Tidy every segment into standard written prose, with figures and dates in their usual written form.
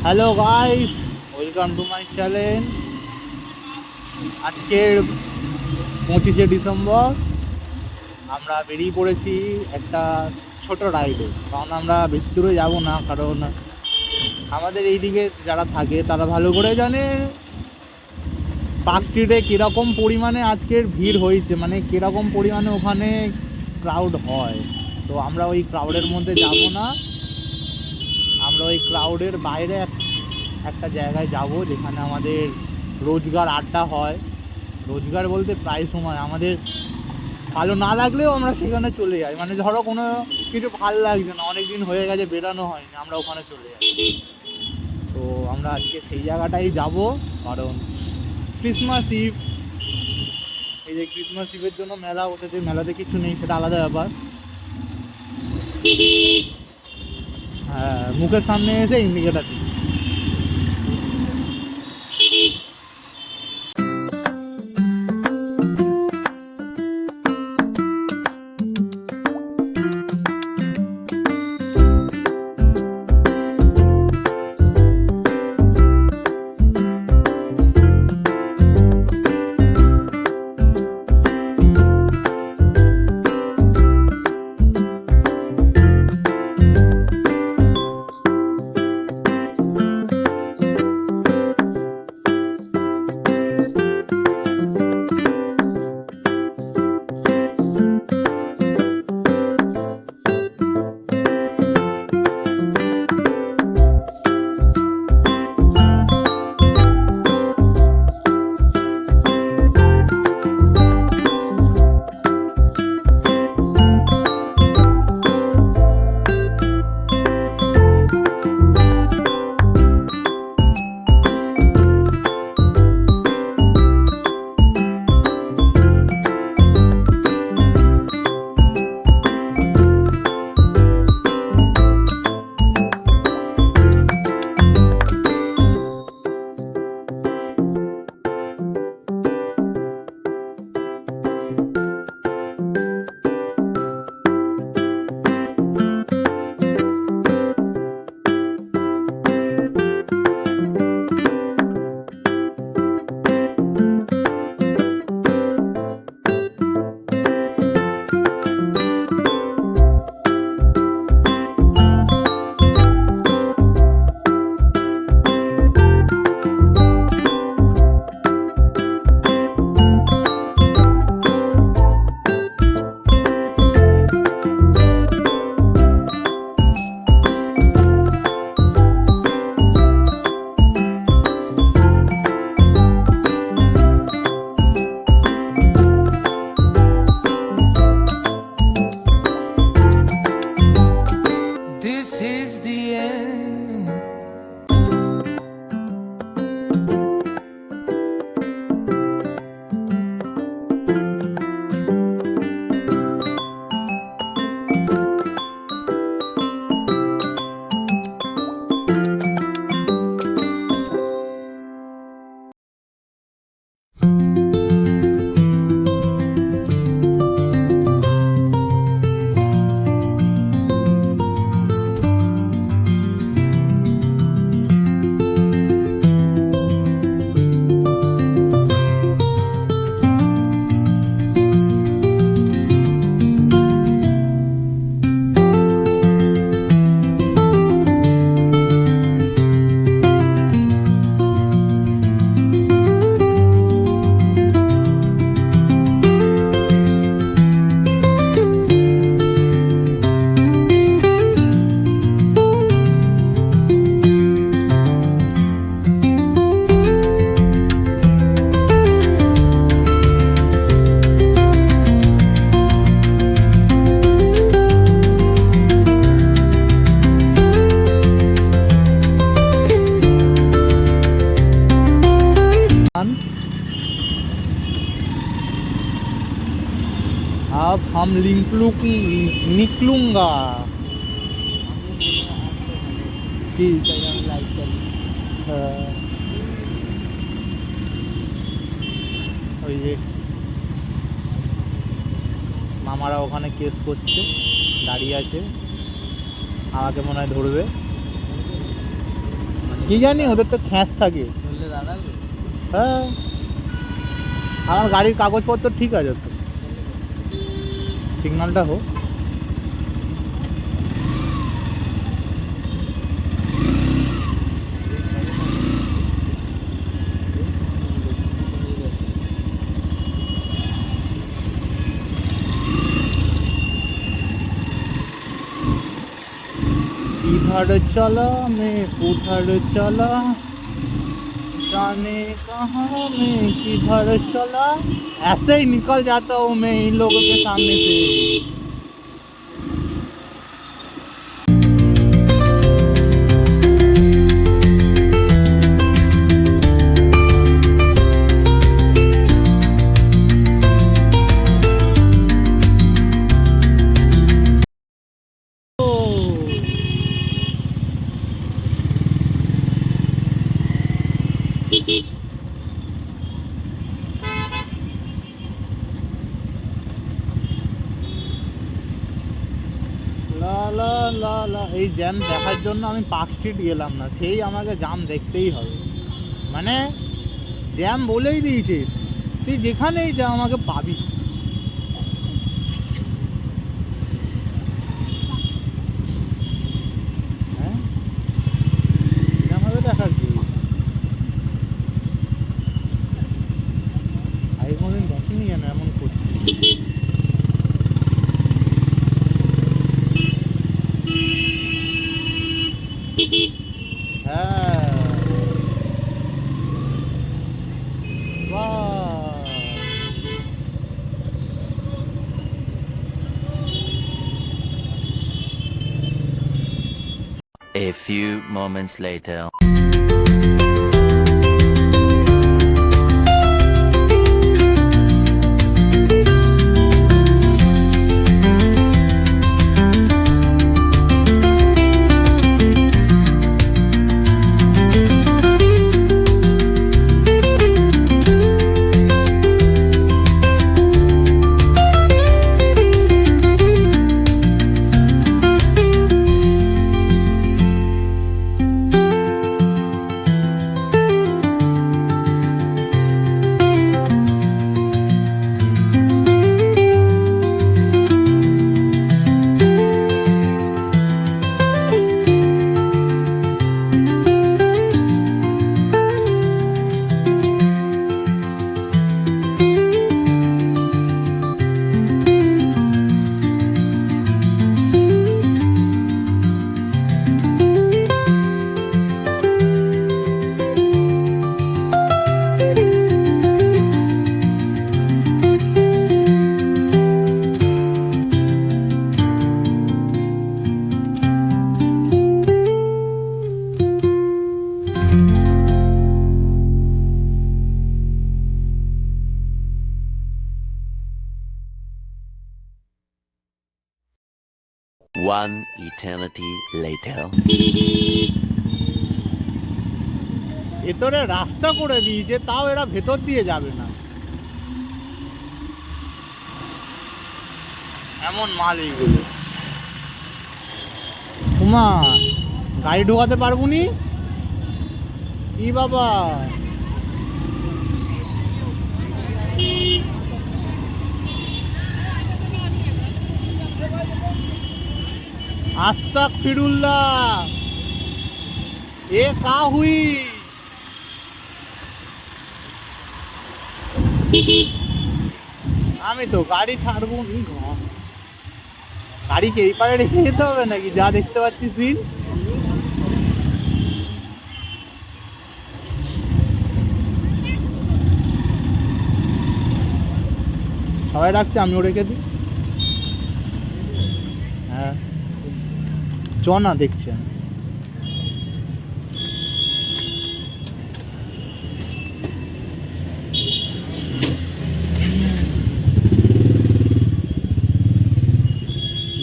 Hello guys, welcome to my channel. আজকের 25শে December আমরা বেরিয়ে পড়েছি একটা ছোট রাইডে। কারণ আমরা বেশি দূরে যাব না, কারণ আমাদের এইদিকে যারা থাকে তারা ভালো করে জানে পার্ক স্ট্রিটে কীরকম পরিমাণে আজকের ভিড় হয়েছে, মানে কীরকম পরিমাণে ওখানে ক্রাউড হয়। তো আমরা ওই ক্রাউডের মধ্যে যাব না, আমরা ওই ক্রাউডের বাইরে একটা জায়গায় যাব যেখানে আমাদের রোজগার আড্ডা হয়। রোজগার বলতে প্রায় সময় আমাদের ভালো না লাগলেও আমরা সেখানে চলে যাই। মানে ধরো কোনো কিছু ভালো লাগছে না, অনেক দিন হয়ে গেছে বেরানো হয়নি, আমরা ওখানে চলে যাই। তো আমরা আজকে সেই জায়গাটাই যাব, কারণ ক্রিসমাস ইভ। এই যে ক্রিসমাস ইভের জন্য মেলা বসেছে, মেলাতে কিছু নেই সেটা আলাদা ব্যাপার। হ্যাঁ, মুখের সামনে এসে ইন্ডিকেটার দিচ্ছে। अब हम निकलूंगा কি ওই যে মামারা ওখানে কেস করছে, দাঁড়িয়ে আছে, আমাকে মনে হয় ধরবে। মানে কি জানি, ওদের তো খ্যাঁচ থাকে। বললে দাঁড়াবে? হ্যাঁ, আমার গাড়ির কাগজপত্র ঠিক আছে তো, সিগন্যালটা হোক। इधर चला मैं उधर चला, जाने कहाँ मैं किधर चला, ऐसे ही निकल जाता हूँ मैं इन लोगों के सामने से। লা লা লা লা, এই জ্যাম দেখার জন্য আমি পার্ক স্ট্রিট গেলাম না, সেই আমাকে জ্যাম দেখতেই হবে। মানে জ্যাম বলেই দিয়েছে, তুই যেখানেই যা আমাকে পাবি। হ্যাঁ, জ্যাম হবে দেখার কি, আগে কোনোদিন দেখিনি কেন এমন করছি। হ্যাঁ, বাহ। A few moments later. One eternity later. ভেতরে রাস্তা করে দিয়েছে, তাও এরা ভেতর দিয়ে যাবে না, এমন মাল এইগুলো। উমা, গাড়ি ঢোকাতে পারবো নি কি বাবা। আস্তাগফিরুল্লাহ, এ কা হুই। আমি তো গাড়ি ছাড়বো নি, গাড়িকে এই পারে রেখে যেতে হবে নাকি, যা দেখতে পাচ্ছি সিন। সবাই ডাকছে, আমিও রেখে দিই। হ্যাঁ, চ না দেখছেন।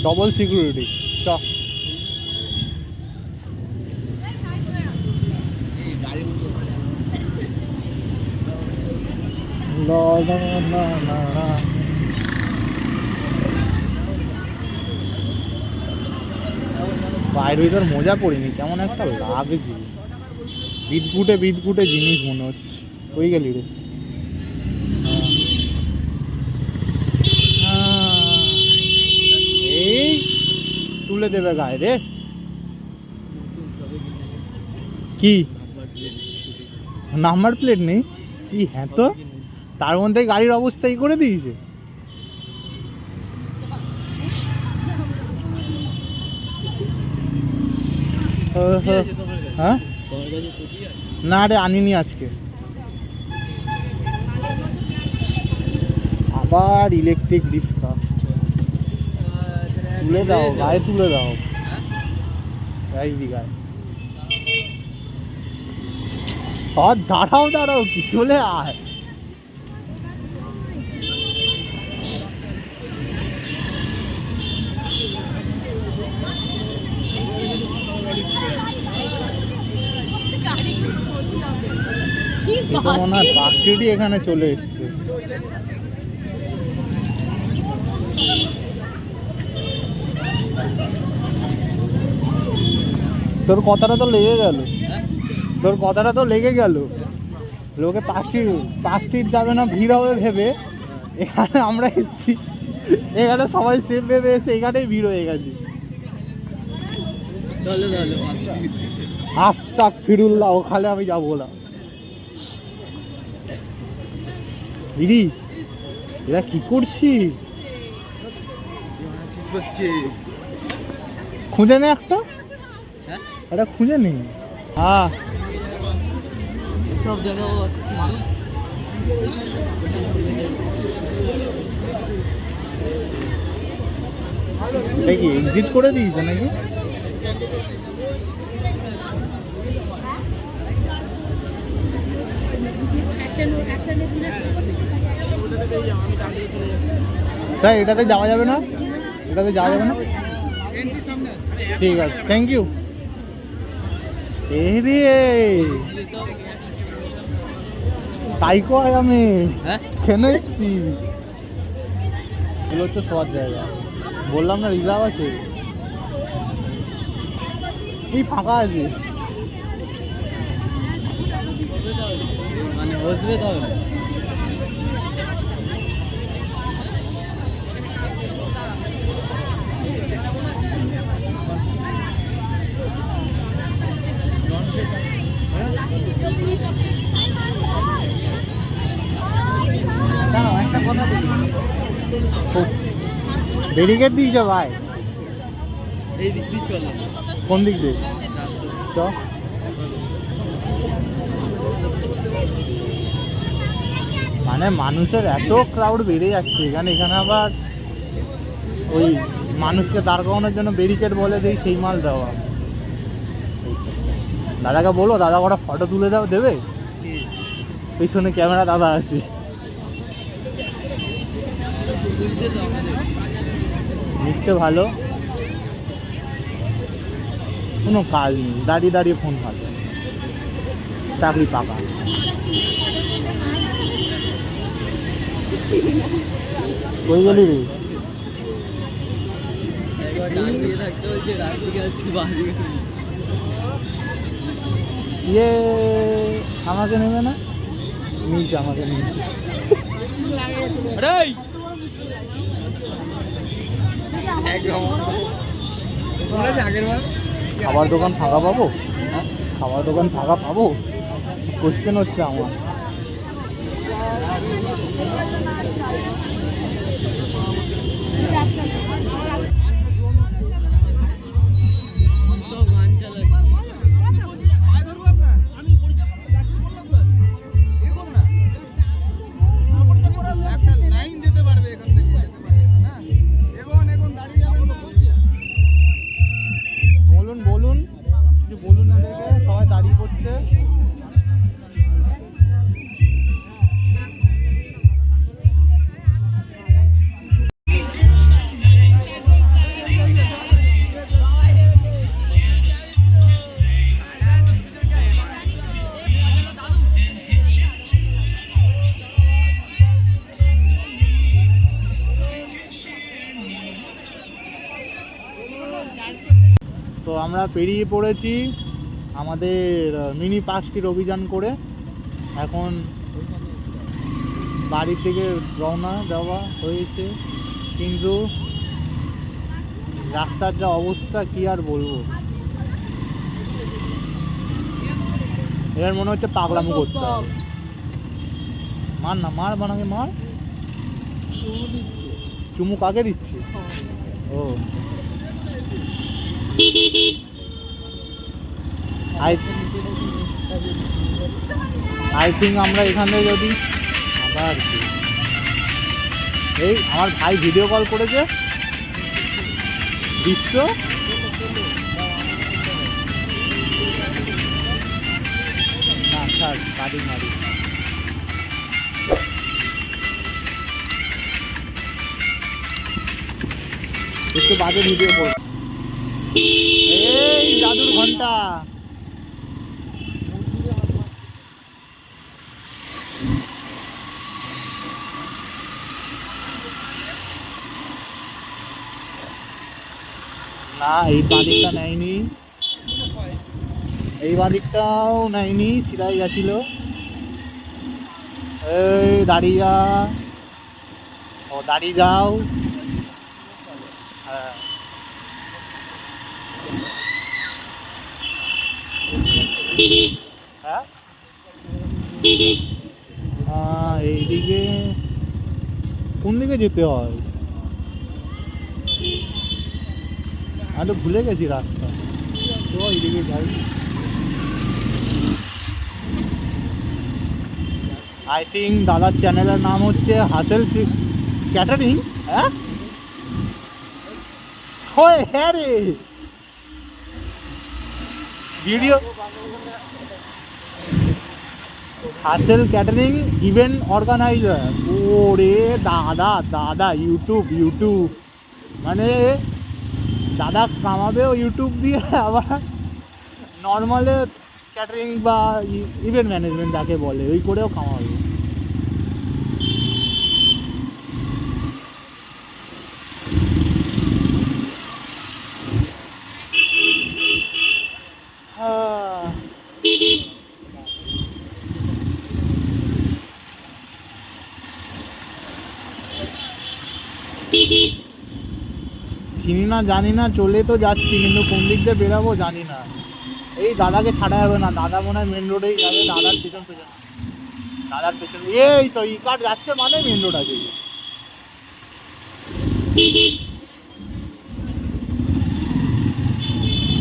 ডবল সিকিউরিটি, চ। বাইরে ভিতর মজা করিনি, কেমন একটা লাগছে। বিদঘুটে বিদঘুটে জিনিস মনে হচ্ছে। ওই গেলি রে। এই তুলে দেবে গায়ে রে। কি নাম্বার প্লেট নেই? কি হ্যাঁ তো, তার মধ্যে গাড়ির অবস্থা এই করে দিয়েছে। হ্যাঁ না রে, আনিনি আজকে। আবার ইলেকট্রিক রিক্সা। তুলে দাও গায়ে, তুলে দাও এই গায়ে। আর দাঁড়াও দাঁড়াও, কি চলে আয়। মনে হয় বাস স্ট্যান্ডই এখানে চলে এসছে। তোর কথাটা তো লেগে গেল, তোর কথাটা তো লেগে গেল। লোকে পাঁচটির যাবে না, ভিড় হবে ভেবে এখানে আমরা এসেছি, এখানে সবাই সেফ ভেবে এসে এখানেই ভিড় হয়ে গেছে। আস্তাক ফিরুল্লাহ, ওখানে আমি যাবো না। দিদি এরা কি করছি? খুঁজে নে একটা, এটা খুঁজে নে। হ্যাঁ সব জায়গা এটা কি এক্সিট করে দিয়েছে নাকি? স্যার এটাতে যাওয়া যাবে না, এটাতে যাওয়া যাবে না। ঠিক আছে, থ্যাংক ইউ। এই রে তাই কয় আমি কেন এসছি? এগুলো হচ্ছে শোয়ার জায়গা, বললাম না রিজার্ভ আছে। এই ফাঁকা আছে মানে বসবে তো ব্যারিকেড দিয়েছে ভাই। এই দিক দিয়ে চল। কোন দিক দিয়ে? চ। মানে মানুষের এত ক্রাউড বেড়ে যাচ্ছে এখানে, এখানে আবার ওই মানুষকে দাঁড় করানোর জন্য ব্যারিকেড বলে দেয়, সেই মাল দেওয়া। দাদাকে বলো, দাদা কটা ফটো তুলে দাও, দেবে? পিছনে ক্যামেরা দাদা আছে। নিশ্চয় ভালো, কোনো কাজ নেই, দাঁড়িয়ে দাঁড়িয়ে ফোন পাচ্ছে, চাকরি পাকা। কই গেলি রে? ইয়ে আমাকে নেবে না? নিয়েছে, আমাকে নিয়েছে। খাবার দোকান ফাঁকা পাবো? খাবার দোকান ফাঁকা পাবো কোশ্চেন হচ্ছে আমার। তো আমরা পেরিয়ে পড়েছি আমাদের মিনি পার্ক স্ট্রিট অভিযান করে এখন বাড়ির থেকে রওনা দেওয়া হয়েছে, কিন্তু রাস্তার যা অবস্থা কি আর বলবো, এবার মনে হচ্ছে পাগলামো করতে হবে। মার না, মার বানাকে মার। চুমু কাকে দিচ্ছে? ও আই থিঙ্ক আমরা এখানে যদি আবার কি, এই আমার ভাই ভিডিও কল করেছে দৃশ্য, না স্যার গাড়ি মারি একটু বাজে ভিডিও কর। এই জাদুর ঘন্টা, না এই বাদিকটা নেয়নি, এই বাদিকটাও নেয়নি, সিধাই গেছিল। এই দাঁড়িয়ে যা, ও দাঁড়িয়ে যাও। হ্যাঁ হ্যাঁ এইদিকে কোন দিকে যেতে হয় আমি তো ভুলে গেছি রাস্তা, তো এইদিকে যাই। আই থিঙ্ক দাদার চ্যানেলের নাম হচ্ছে হাসেল ক্যাটারিং। হ্যাঁ ওই হ্যাঁ রে, video hassle catering event organiser. ওরে দাদা দাদা, ইউটিউব মানে দাদা কামাবেও ইউটিউব দিয়ে, আবার নর্মালে ক্যাটারিং বা ইভেন্ট ম্যানেজমেন্ট যাকে বলে ওই করেও কামাবে। চিনি না জানি না, চলে তো যাচ্ছি কিন্তু কোন দিক দিয়ে বেরাবো জানি না। এই দাদাকে ছাড়া যাবে না, দাদা মনে হয় মেন রোডেই যাবে, দাদার পেছন এই তো ই কার্ড যাচ্ছে মানে মেন রোড আছে।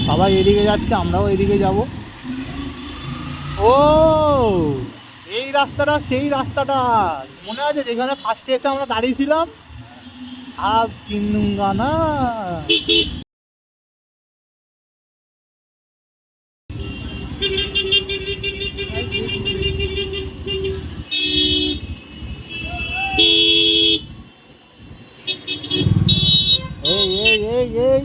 সবাই এদিকে যাচ্ছে, আমরাও এদিকে যাব। ও এই রাস্তাটা সেই রাস্তাটা মনে আছে যেখানে ফার্স্টে এসে আমরা দাঁড়িয়েছিলাম, আর চিনুঙ্গা না। এই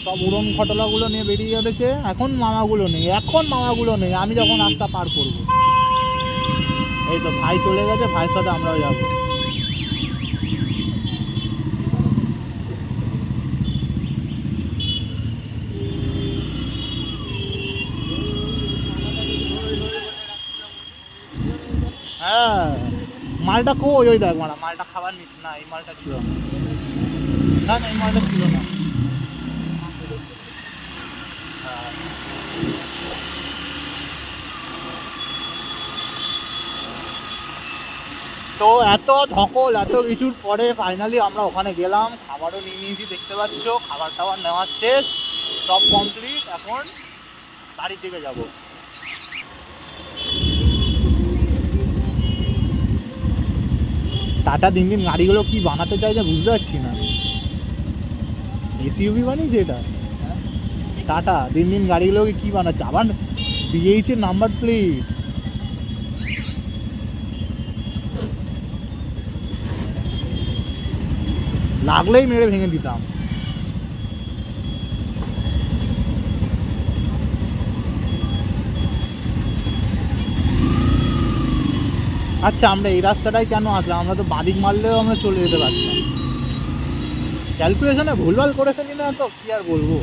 সব উড়ন খটলাগুলো নিয়ে বেরিয়ে উঠেছে, এখন মামাগুলো নেই, আমি যখন রাস্তা পার করব। এই তো ভাই চলে গেছে, ভাইয়ের সাথে আমরাও যাব। হ্যাঁ মালটা কই, ওই দেখ মারা, মালটা খাবার নিচ্ছে না, এই মালটা ছিল না, এই মালটা ছিল না। তো এত ধকল এত কিছুর পরে ফাইনালি আমরা ওখানে গেলাম, খাবারও নিয়ে নিয়েছি দেখতে পাচ্ছ, খাবার টাবার নেওয়া শেষ, সব কমপ্লিট, এখন বাড়ির দিকে যাব। টাটা দিন দিন গাড়িগুলো কি বানাতে চাইছে বুঝতে পারছি না, এসইউভি বানিয়েছে এটা টাটা, দিন দিন গাড়িগুলোকে কি বানাচ্ছে, আবার BH এর নাম্বার প্লেট। লাগলেই মেরে ভেঙে দিতাম। আচ্ছা আমরা এই রাস্তাটাই কেন আসলাম, আমরা তো বাদিক মারলেও আমরা চলে যেতে পারতাম। ক্যালকুলেশনে ভুলভাল করে ফেলি না তো কি আর বলবো।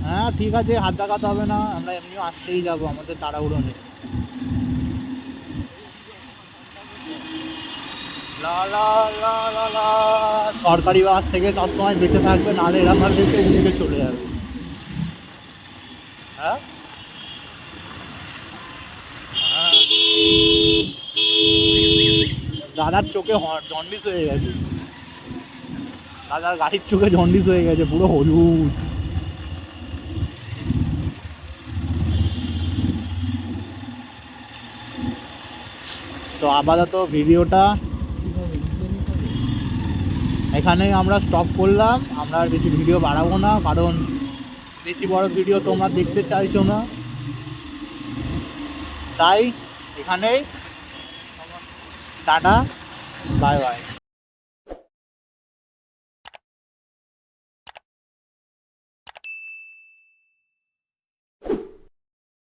হ্যাঁ ঠিক আছে, হাত দেখাতে হবে না, আমরা এমনিও আসতেই যাবো, আমাদের তাড়াহুড়ো নেই। লা লা লা লা লা। সরকারি বাস থেকে সবসময় বেঁচে থাকবে, নাহলে এরকম ভাবে উঠে চলে যাবে। হ্যাঁ হ্যাঁ। দাদার চোখে জন্ডিস হয়ে গেছে, দাদার গাড়ির চোখে জন্ডিস হয়ে গেছে, পুরো হলুদ। তো আপাতত ভিডিওটা এখানেই আমরা স্টপ করলাম। আমরা আর বেশি ভিডিও বাড়াবো না, কারণ বেশি বড় ভিডিও তোমরা দেখতে চাইছো না, তাই এখানেই টাটা, বাই বাই।